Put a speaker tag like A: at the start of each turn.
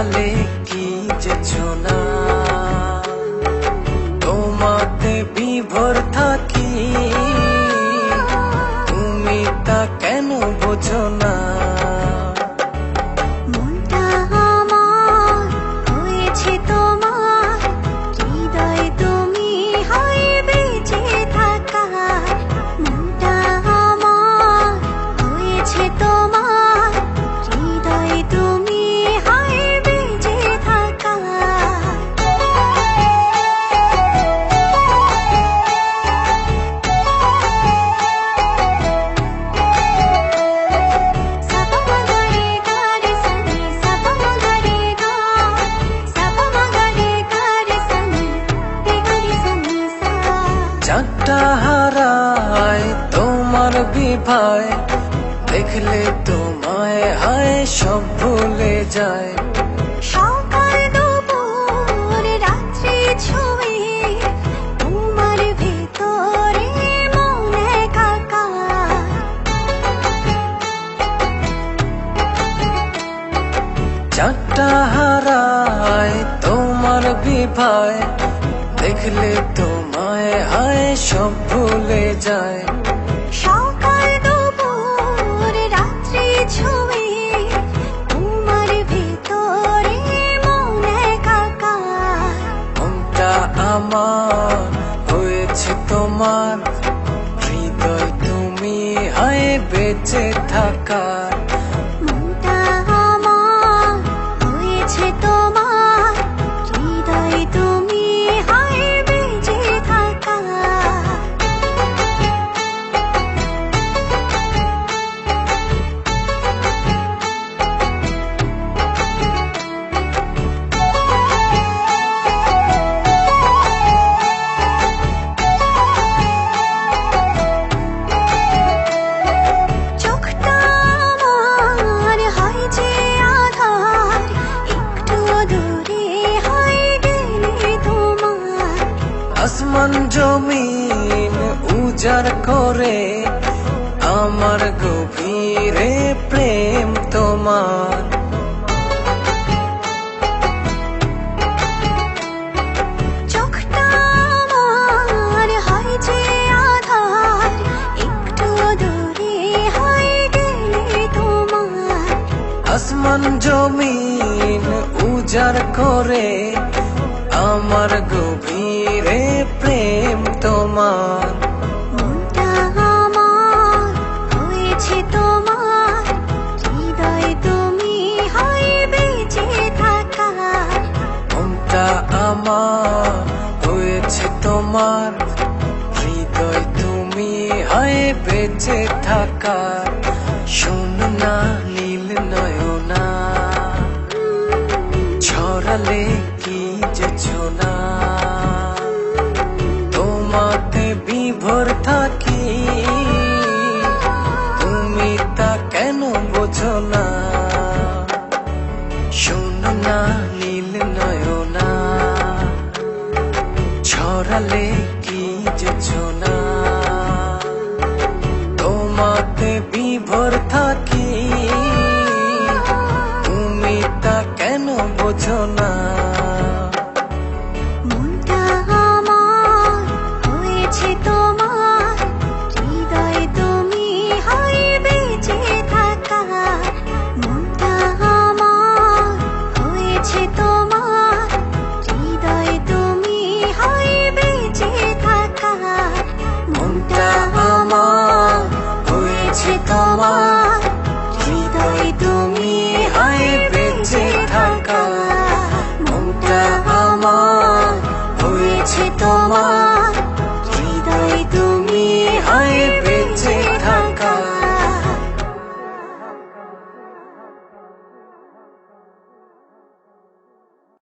A: ছড়ালে কি যেছো না, তোমাতে বিভোর থাকি, তুমি তা কেন বোঝো না।
B: মনটা আমার হয়েছে তোমার, হৃদয় তুমি হয় বেঁচে থাকা। মনটা আমার হয়েছে তোমার, হৃদয় তুমি হয় বেঁচে থাকা।
A: চাঁদটা হারায় তোমার বিভায়, দেখলে তোমায় হায় সব ভুলে যায়।
B: সকাল দুপুর রাত্রি ছুঁয়ে তোমার ভেতরে মন একাকার।
A: চাঁদটা হারায় তোমার বিভায়, দেখলে তোমায় হায় সব ভুলে যায়।
B: সকাল দুপুর রাত্রি ছুঁয়ে তোমার ভেতরে মন একাকার।
A: মনটা আমার হয়েছে তোমার, হৃদয় তুমি হায় বেঁচে থাকার।
B: মনটা আমার হয়েছে তোমার, হৃদয় তুমি হয় বেঁচে থাকা। চোখটা আমার হয় যে আধার, একটু দূরে হয় গেলে তোমার।
A: আসমান জমিন উজাড় করে আমার গভীরে প্রেম তোমার।
B: চোখটা আমার হয় যে আধার, একটু দূরে হয় গেলে তোমার।
A: আসমান জমিন উজাড় করে আমার গভীরে প্রেম তোমার।
B: মনটা আমার হয়েছে তোমার, হৃদয় তুমি হয় বেঁচে থাকা।
A: মনটা আমার হয়েছে তোমার, হৃদয় তুমি হয় বেঁচে থাকার। শোনো না নীল নয়না, ছড়ালে কি যেছো না, তোমাতে বিভোর থাকি, তুমি তা কেন বোঝো না। শোনো না নীল নয়না, ছড়ালে কি যেছো না, তোমাতে বিভোর থাকি, তুমি তা কেন বোঝো না।
B: মনটা আমার হয়েছে তোমার, হৃদয় তুমি হয় বেঁচে থাকা। মনটা আমার হয়েছে তোমার, হৃদয় তুমি হয় বেঁচে থাকা।
A: মনটা আমার হয়েছে তোমার, হৃদয় তুমি হয় বেঁচে থাকা। মনটা আমার হয়েছে তোমার।